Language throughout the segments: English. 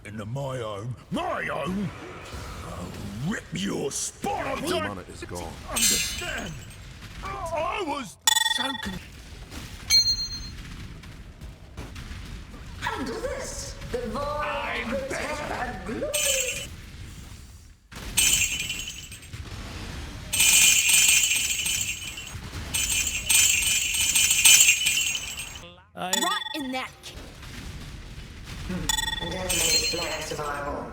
into my home. My home? I'll rip your spine off. The mana is gone. Understand? I was so Handle this. The void will tear a glory. Rot in that. And does make its black survival.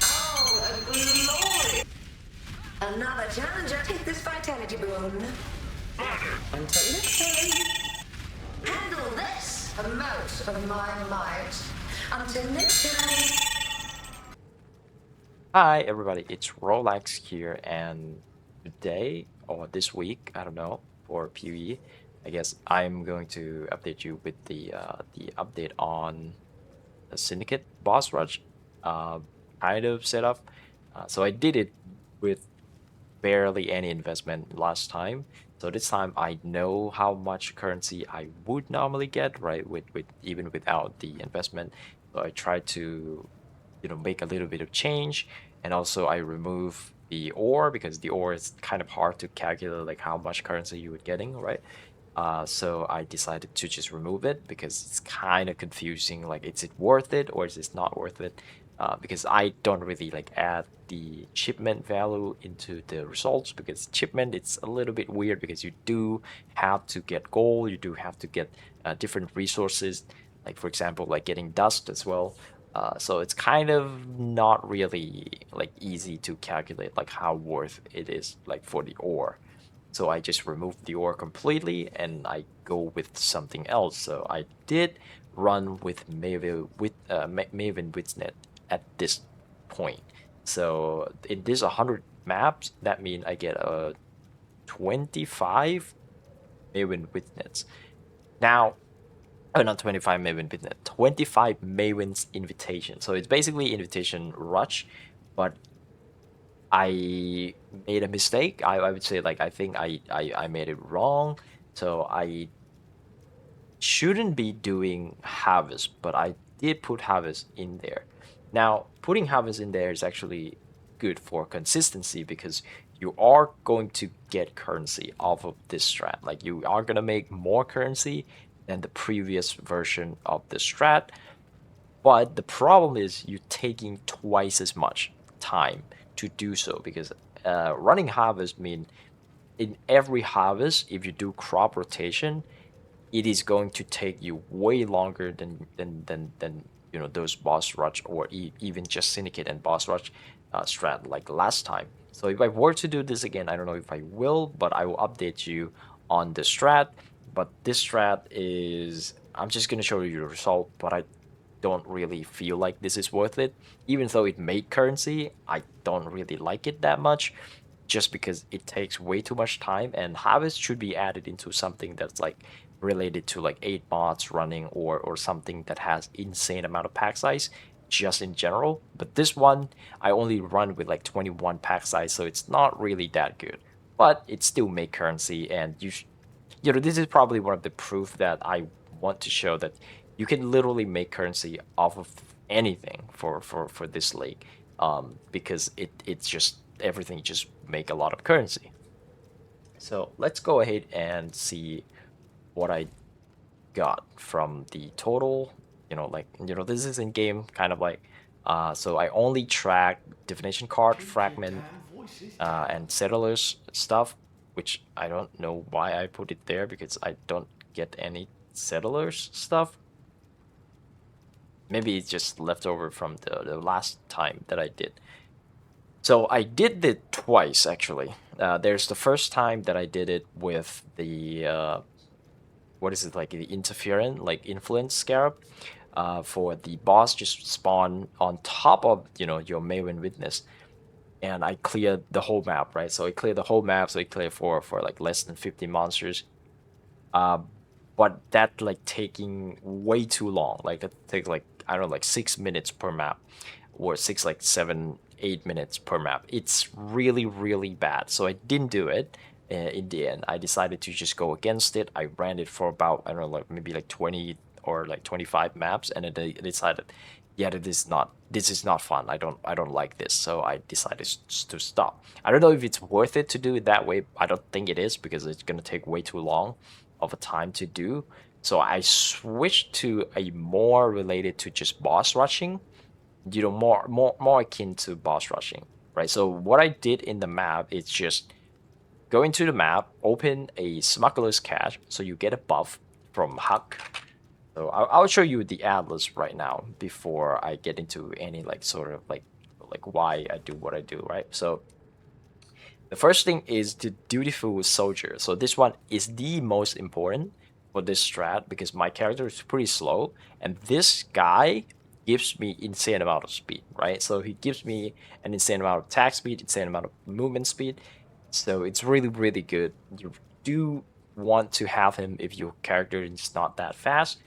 Oh, a glory! Another challenger. Take this vitality boon. Until next time. Handle this amount of my might. Until next time. Hi everybody, it's Rolex here, and today or this week, I don't know, for PoE, I guess I'm going to update you with the update on the Syndicate boss rush kind of setup. So I did it with barely any investment last time. So this time I know how much currency I would normally get, right? With even without the investment. So I tried to, make a little bit of change, and also I remove the ore because the ore is kind of hard to calculate like how much currency you would getting, right? So I decided to just remove it because it's kind of confusing. Like, is it worth it or is it not worth it? Because I don't really like add the shipment value into the results, because shipment, it's a little bit weird because you do have to get gold, you do have to get different resources, like for example like getting dust as well. So it's kind of not really like easy to calculate like how worth it is like for the ore. So I just removed the ore completely and I go with something else. So I did run with Maven Witchnet at this point. So in this 100 maps, that means I get a 25 Maven Witnets. Now, oh, not 25 Maven Witnet, 25 Maven's invitation. So it's basically invitation rush, but I made a mistake. I would say, like, I think I made it wrong. So I shouldn't be doing harvest, but I did put harvest in there. Now, putting harvest in there is actually good for consistency because you are going to get currency off of this strat. Like, you are going to make more currency than the previous version of the strat. But the problem is you're taking twice as much time to do so, because running harvest mean in every harvest, if you do crop rotation, it is going to take you way longer than those boss rush or even just syndicate and boss rush strat like last time. So if I were to do this again, I don't know if I will, but I will update you on the strat. But this strat is, I'm just going to show you the result, but I don't really feel like this is worth it. Even though it made currency, I don't really like it that much, just because it takes way too much time, and harvest should be added into something that's like related to like 8 mods running, or something that has insane amount of pack size just in general. But this one I only run with like 21 pack size, so it's not really that good, but it still make currency. And this is probably one of the proof that I want to show that you can literally make currency off of anything for this league, because it's just everything just make a lot of currency. So let's go ahead and see what I got from the total. This is in game kind of like, so I only track definition card, fragment, and settlers stuff, which I don't know why I put it there because I don't get any settlers stuff. Maybe it's just left over from the last time that I did. So I did it twice actually. There's the first time that I did it with the what is it, like the interference, like influence scarab, for the boss just spawn on top of your Maven witness, and I cleared the whole map, right? So I cleared the whole map, so I cleared for like less than 50 monsters. But that like taking way too long. Like that takes like, I don't know, like 6 minutes per map, or 7, 8 minutes per map. It's really, really bad. So I didn't do it. in the end, I decided to just go against it. I ran it for about, I don't know, like maybe like 20 or like 25 maps, and then I decided, yeah, this is not fun. I don't like this. So I decided to stop. I don't know if it's worth it to do it that way. I don't think it is, because it's gonna take way too long of a time to do. So I switched to a more related to just boss rushing, more akin to boss rushing, right? So what I did in the map is just go into the map, open a smuggler's cache, so you get a buff from Huck. So I'll show you the atlas right now before I get into any like sort of like why I do what I do, right? So the first thing is the dutiful soldier. So this one is the most important for this strat because my character is pretty slow, and this guy gives me insane amount of speed, right? So he gives me an insane amount of attack speed, insane amount of movement speed. So it's really, really good. You do want to have him if your character is not that fast.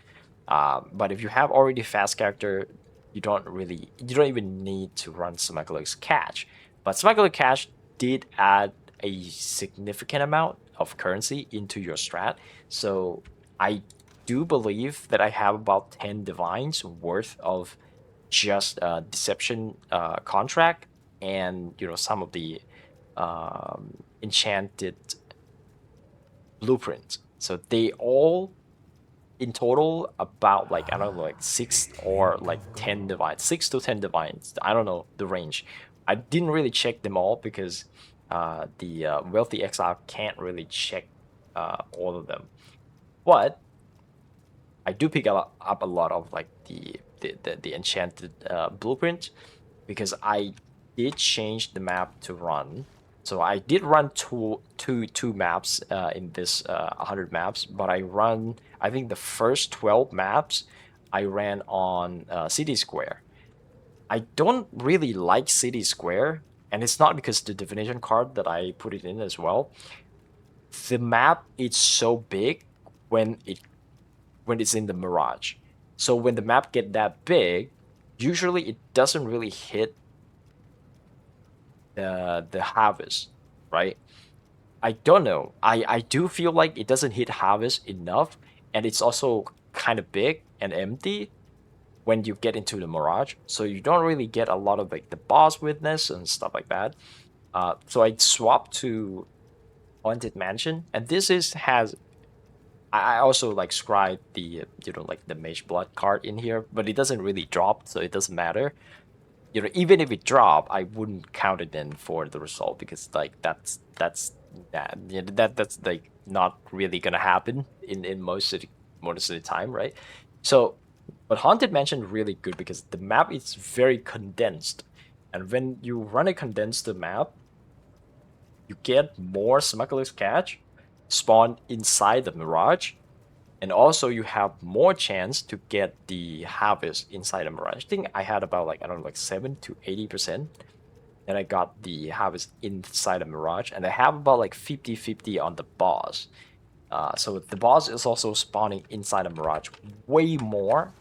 But if you have already fast character, you don't even need to run Smuggler's Cache. But Smuggler's Cache did add a significant amount of currency into your strat. So I do believe that I have about 10 divines worth of just deception contract, and some of the enchanted blueprints. So they all in total about like, I don't know, like 6 or like 10 divines, 6 to 10 divines. I don't know the range. I didn't really check them all because the wealthy exile can't really check all of them. But I do pick up a lot of like the enchanted blueprint, because I did change the map to run. So I did run two maps in this 100 maps, but I think the first 12 maps I ran on City Square. I don't really like City Square, and it's not because the definition card that I put it in as well. The map is so big when it's in the Mirage. So when the map get that big, usually it doesn't really hit the harvest, right? I don't know. I do feel like it doesn't hit harvest enough, and it's also kind of big and empty when you get into the Mirage. So you don't really get a lot of like the boss witness and stuff like that. So I swapped to Haunted Mansion, and this has I also like scribe the like the Mage Blood card in here, but it doesn't really drop, so it doesn't matter. Even if it drop, I wouldn't count it in for the result, because like that's like not really gonna happen in most of the time, right? So, but Haunted Mansion really good because the map is very condensed, and when you run a condensed map, you get more Smuggler's Cache spawn inside the Mirage, and also you have more chance to get the harvest inside the Mirage. I think I had about like, I don't know, like 7 to 80%. Then I got the harvest inside the Mirage, and I have about like 50-50 on the boss. So the boss is also spawning inside the Mirage way more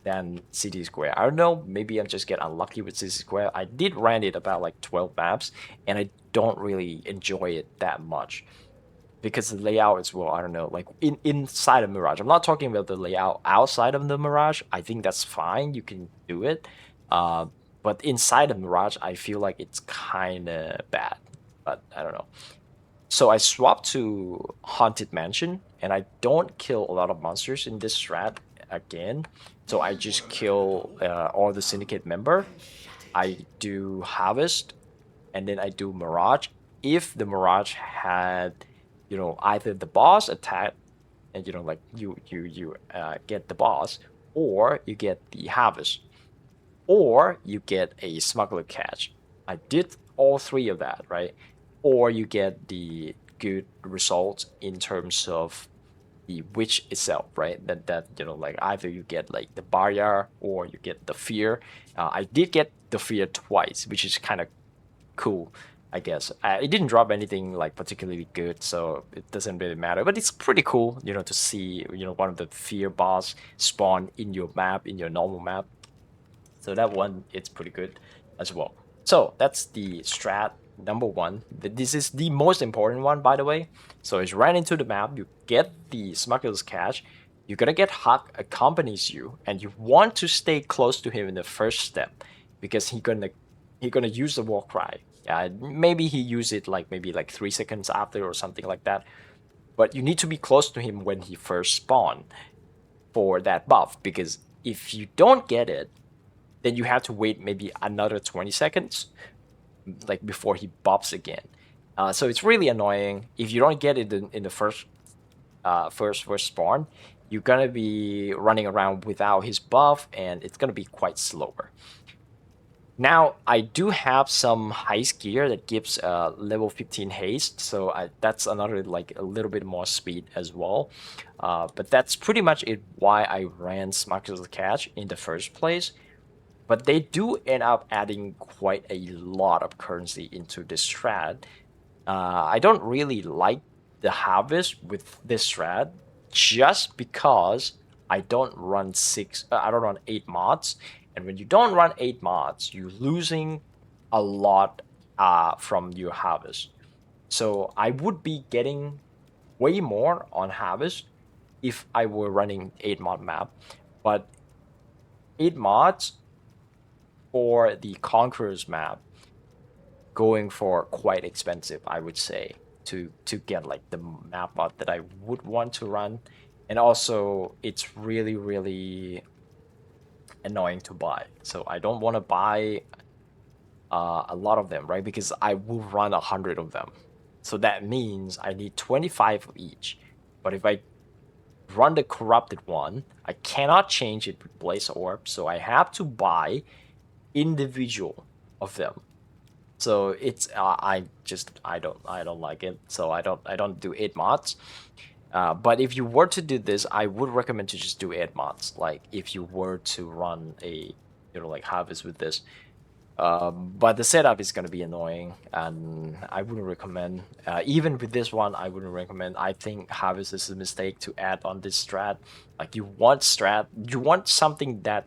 than City Square. I don't know, maybe I'm just get unlucky with City Square. I did run it about like 12 maps, and I don't really enjoy it that much because the layout as well. I don't know, like inside of Mirage. I'm not talking about the layout outside of the Mirage. I think that's fine. You can do it. But inside of Mirage, I feel like it's kind of bad. But I don't know. So I swapped to Haunted Mansion, and I don't kill a lot of monsters in this strat again. So I just kill all the Syndicate member. I do Harvest, and then I do Mirage. If the Mirage had, either the boss attack, and like you get the boss, or you get the Harvest, or you get a Smuggler Cache. I did all three of that, right? Or you get the good results in terms of the witch itself, right? That like either you get like the barrier or you get the fear. I did get the fear twice, which is kind of cool, I guess. It didn't drop anything like particularly good, so it doesn't really matter. But it's pretty cool, to see one of the fear boss spawn in your map, in your normal map. So that one, it's pretty good as well. So that's the strat number one. This is the most important one, by the way. So it's right into the map. You get the Smuggler's Cache. You're gonna get Huck accompanies you, and you want to stay close to him in the first step because he gonna use the war cry. Yeah, maybe he use it like maybe like 3 seconds after or something like that. But you need to be close to him when he first spawn for that buff, because if you don't get it, then you have to wait maybe another 20 seconds like before he buffs again. So it's really annoying. If you don't get it in the first spawn, you're gonna be running around without his buff, and it's gonna be quite slower. Now I do have some heist gear that gives level 15 haste, so that's another like a little bit more speed as well. But that's pretty much it why I ran Smuggler's Cache in the first place. But they do end up adding quite a lot of currency into this strat. I don't really like the harvest with this strat just because I don't run I don't run 8 mods, and when you don't run 8 mods, you're losing a lot from your harvest. So I would be getting way more on harvest if I were running 8 mod map, but 8 mods for the Conquerors map going for quite expensive, I would say, to get like the map mod that I would want to run. And also it's really annoying to buy, so I don't want to buy a lot of them, right? Because I will run 100 of them, so that means I need 25 of each. But if I run the corrupted one, I cannot change it with Blaze Orb, so I have to buy individual of them. So it's I don't like it, so I don't do 8 mods. But if you were to do this, I would recommend to just do 8 mods. Like if you were to run a like harvest with this, but the setup is gonna be annoying, and I wouldn't recommend. Even with this one, I wouldn't recommend. I think harvest is a mistake to add on this strat. Like you want something that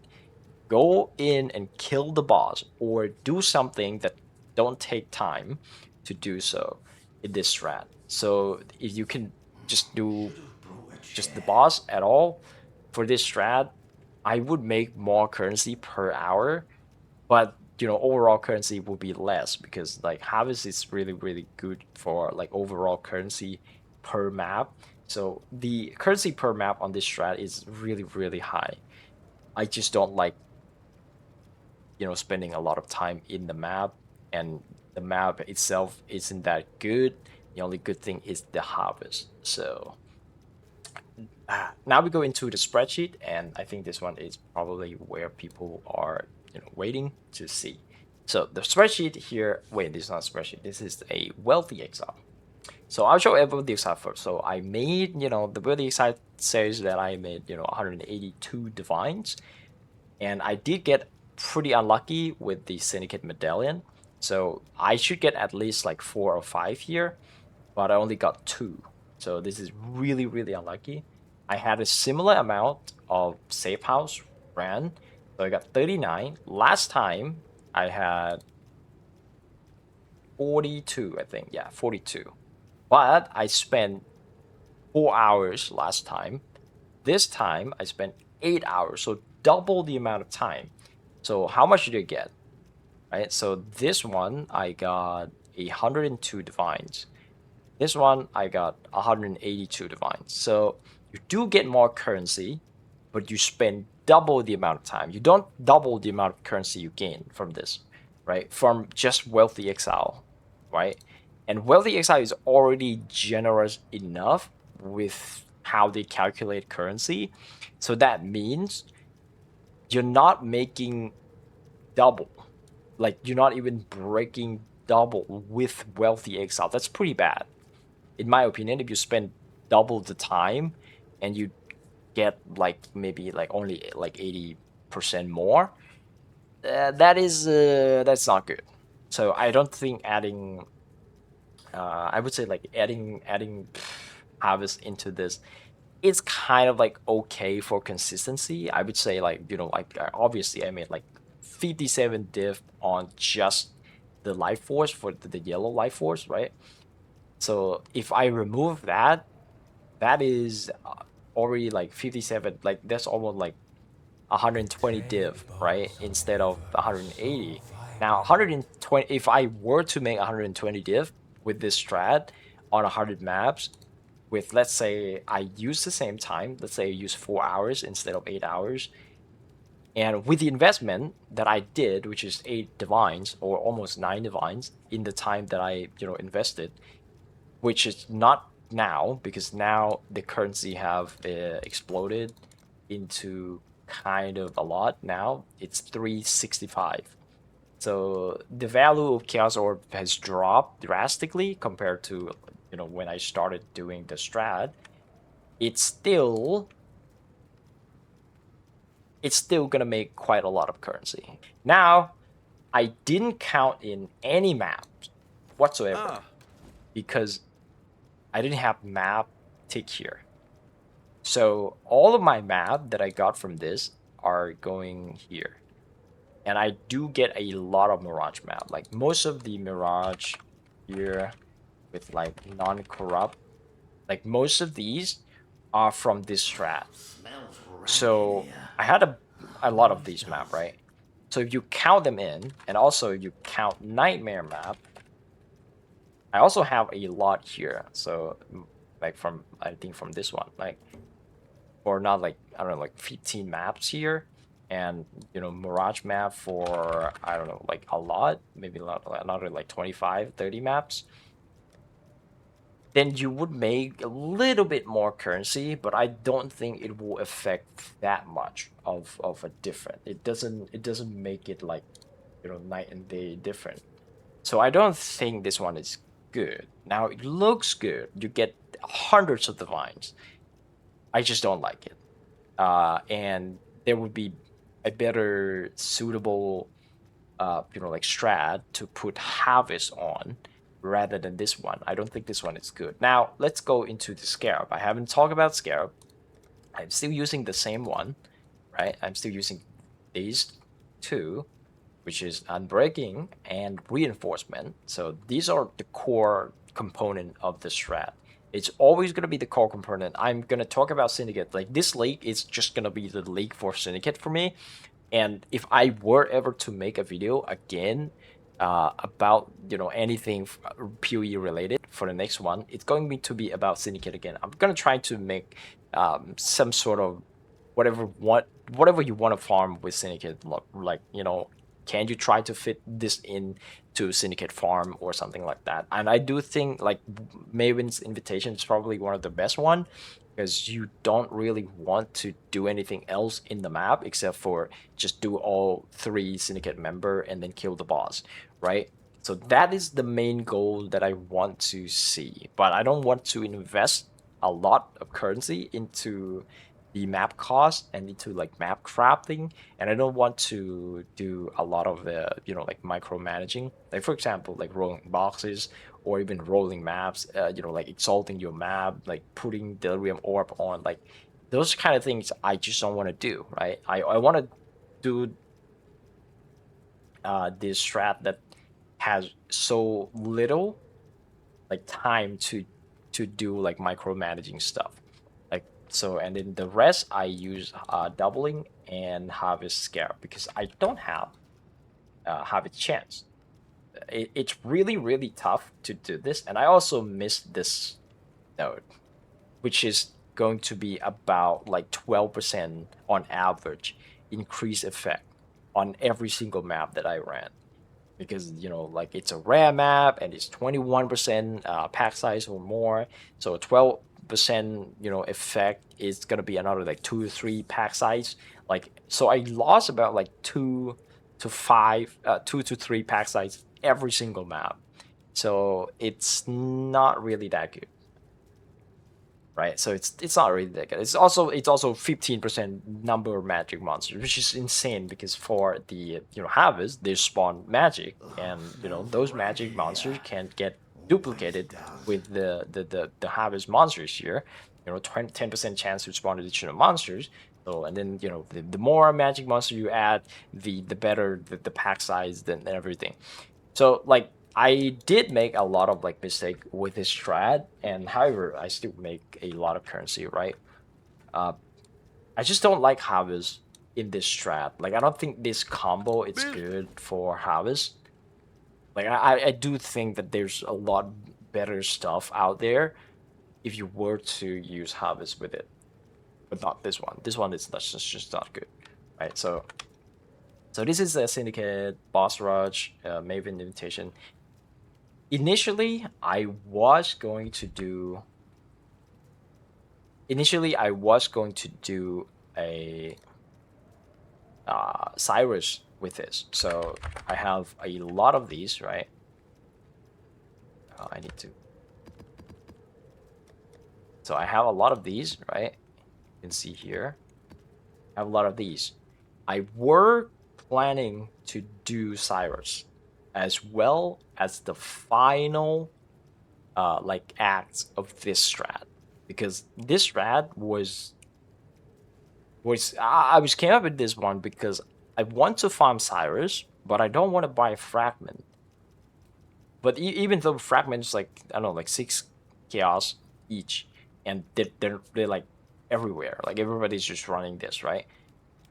go in and kill the boss, or do something that don't take time to do so in this strat. So if you can just do just the boss at all for this strat, I would make more currency per hour, but overall currency will be less, because like harvest is really good for like overall currency per map. So the currency per map on this strat is really high. I just don't like spending a lot of time in the map, and the map itself isn't that good. The only good thing is the harvest. So now we go into the spreadsheet, and I think this one is probably where people are waiting to see. So the spreadsheet here, wait, this is not a spreadsheet, this is a wealthy exile. So I'll show everyone the exile first. So I made, the wealthy exile says that I made 182 divines, and I did get pretty unlucky with the Syndicate Medallion. So I should get at least like 4 or 5 here, but I only got 2. So this is really unlucky. I had a similar amount of Safe House ran, so I got 39. Last time I had 42, I think. Yeah, 42. But I spent 4 hours last time. This time I spent 8 hours, so double the amount of time. So how much did you get? Right, so this one I got 102 divines. This one I got 182 divines. So you do get more currency, but you spend double the amount of time. You don't double the amount of currency you gain from this, right? From just Wealthy Exile, right? And Wealthy Exile is already generous enough with how they calculate currency. So that means you're not making double. Like you're not even breaking double with Wealthy Exile. That's pretty bad. In my opinion, if you spend double the time and you get like maybe like only like 80% more, that's not good. So I don't think adding I would say like adding harvest into this, it's kind of like okay for consistency. I would say like like obviously I made like 57 div on just the life force for the yellow life force, right? So if I remove that, that is already like 57, like that's almost like 120 div, right? Instead of 180. Now 120, if I were to make 120 div with this strat on 100 maps, with let's say I use the same time, let's say I use 4 hours instead of 8 hours, and with the investment that I did, which is 8 divines or almost 9 divines in the time that I invested, which is not now because now the currency have exploded into kind of a lot. Now it's 365. So the value of Chaos Orb has dropped drastically compared to when I started doing the strat. It's still gonna make quite a lot of currency. Now I didn't count in any maps whatsoever because I didn't have map tick here. So all of my map that I got from this are going here. And I do get a lot of Mirage map. Like most of the Mirage here with like non-corrupt, like most of these are from this strat. So I had a lot of these map, right? So if you count them in, and also you count Nightmare map, I also have a lot here. So like from, I think from this one, like, or not like, I don't know, like 15 maps here. And, Mirage map for, I don't know, like a lot, maybe another like 25, 30 maps. Then you would make a little bit more currency, but I don't think it will affect that much of a difference. It doesn't make it like, night and day different. So I don't think this one is good. Now it looks good. You get hundreds of divines. I just don't like it. And there would be a better suitable, like strat to put harvest on rather than this one. I don't think this one is good. Now let's go into the scarab. I haven't talked about scarab. I'm still using the same one, right? I'm still using these two, which is unbreaking and reinforcement. So these are the core component of the strat. It's always going to be the core component. I'm going to talk about Syndicate. Like this league is just going to be the league for Syndicate for me. And if I were ever to make a video again about anything PoE related for the next one, it's going to be about Syndicate again. I'm going to try to make some sort of whatever you want to farm with Syndicate. Like, can you try to fit this in to Syndicate farm or something like that? And I do think like Maven's Invitation is probably one of the best one, because you don't really want to do anything else in the map except for just do all 3 Syndicate member and then kill the boss, right? So that is the main goal that I want to see, but I don't want to invest a lot of currency into the map cost and into like map crafting, and I don't want to do a lot of the like micromanaging, like for example like rolling boxes or even rolling maps, like exalting your map, like putting delirium orb on, like those kind of things I just don't want to do, right? I want to do this strat that has so little like time to do like micromanaging stuff. So, and then the rest I use doubling and harvest scarab because I don't have harvest chance. It's really, really tough to do this, and I also missed this node, which is going to be about like 12% on average increase effect on every single map that I ran, because like it's a rare map and it's 21% pack size or more, so 12% effect is gonna be another like 2 to 3 pack size. Like, so I lost about like 2 to 3 pack size every single map, so it's not really that good, right? So it's not really that good. It's also 15% number of magic monsters, which is insane because for the harvest they spawn magic, and those magic monsters can get duplicated with the harvest monsters here. 10% chance to spawn additional monsters. So, and then the more magic monster you add, the better the pack size and everything. So like I did make a lot of like mistake with this strat, and however I still make a lot of currency, right? Uh, I just don't like harvest in this strat. Like I don't think this combo is good for harvest. Like I do think that there's a lot better stuff out there if you were to use harvest with it, but not this one. This one is just not good, right? So this is a syndicate boss rush, Maven invitation. Initially, I was going to do. Initially, I was going to do a Sirus with this. So I have a lot of these, right? I need to. So I have a lot of these, right? You can see here. I have a lot of these. I were planning to do Sirus as well as the final like act of this strat, because this strat was I was came up with this one because I want to farm Sirus, but I don't want to buy a fragment. But even though fragments like I don't know like 6 chaos each, and they're like everywhere, like everybody's just running this, right?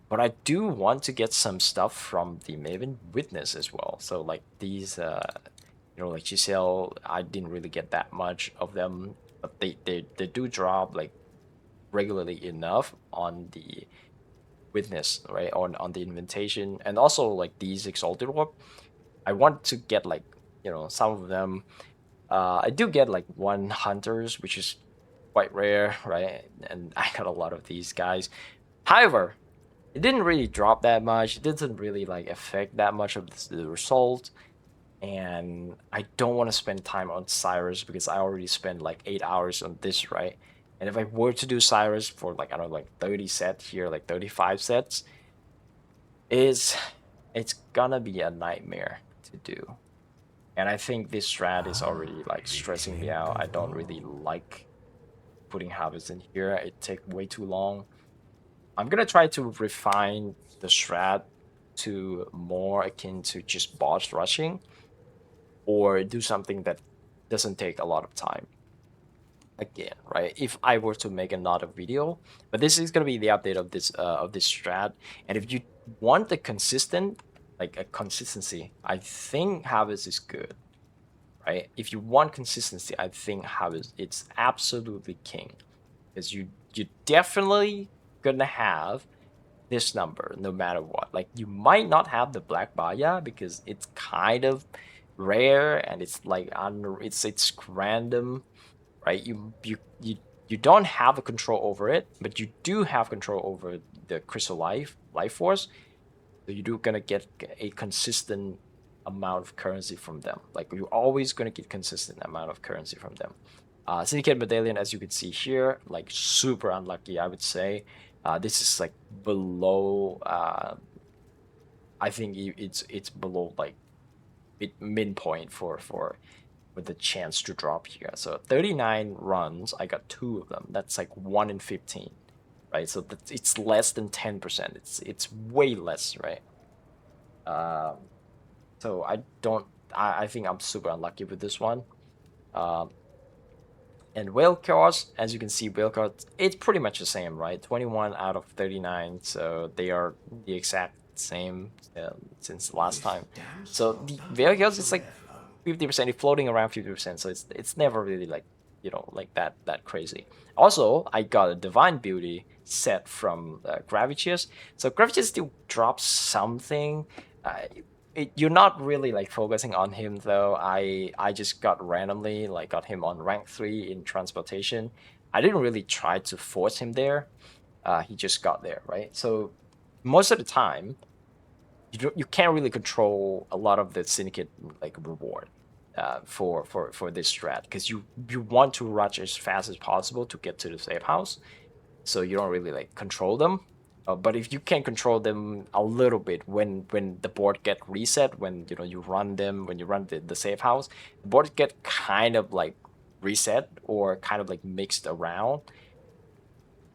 But I do want to get some stuff from the Maven Witness as well. So like these, like Giselle, I didn't really get that much of them, but they do drop like regularly enough on the Witness, right? On the invitation, and also like these Exalted Orb. I want to get like some of them. I do get like one hunters, which is quite rare, right? And I got a lot of these guys. However, it didn't really drop that much. It didn't really like affect that much of the result. And I don't want to spend time on Sirus because I already spent like 8 hours on this, right? And if I were to do Sirus for like I don't know like 30 sets here, like 35 sets, is it's gonna be a nightmare to do. And I think this strat is already like stressing me out. I don't really like putting habits in here. It takes way too long. I'm gonna try to refine the strat to more akin to just boss rushing, or do something that doesn't take a lot of time. Again, right? If I were to make another video, but this is gonna be the update of this strat. And if you want the consistent, like a consistency, I think habits is good, right? If you want consistency, I think habits it's absolutely king, because you definitely gonna have this number no matter what. Like you might not have the black baya because it's kind of rare and it's like it's random, right? You don't have a control over it, but you do have control over the crystal life force. So you do gonna get a consistent amount of currency from them. Like you're always gonna get consistent amount of currency from them. Syndicate Medallion, as you can see here, like super unlucky, I would say. This is like below. I think it's below like midpoint for with the chance to drop here. So 39 runs, I got 2 of them. That's like 1 in 15, right? So it's less than 10%. It's way less, right? So I don't. I think I'm super unlucky with this one. And whale cards, as you can see, whale cards, it's pretty much the same, right? 21 out of 39, so they are the exact same since last time. So the whale cards, it's like 50%, it's floating around 50%, so it's never really like like that crazy. Also, I got a Divine Beauty set from Gravitius, so Gravitius still drops something. You're not really like focusing on him though. I just got randomly like got him on rank 3 in transportation. I didn't really try to force him there. He just got there, right? So most of the time, you can't really control a lot of the syndicate like reward for this strat, because you want to rush as fast as possible to get to the safe house, so you don't really like control them. But if you can control them a little bit when the board get reset, when you run them, when you run the safe house, the board get kind of like reset or kind of like mixed around.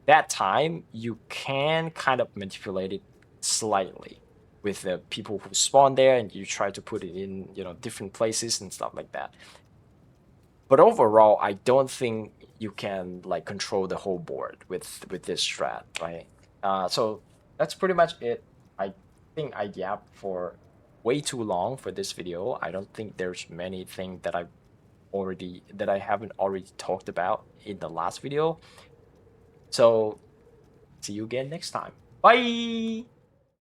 That time you can kind of manipulate it slightly with the people who spawn there, and you try to put it in, you know, different places and stuff like that. But overall, I don't think you can like control the whole board with this strat, right? So that's pretty much it. I think I yapped for way too long for this video. I don't think there's many things that I haven't already talked about in the last video. So see you again next time. Bye.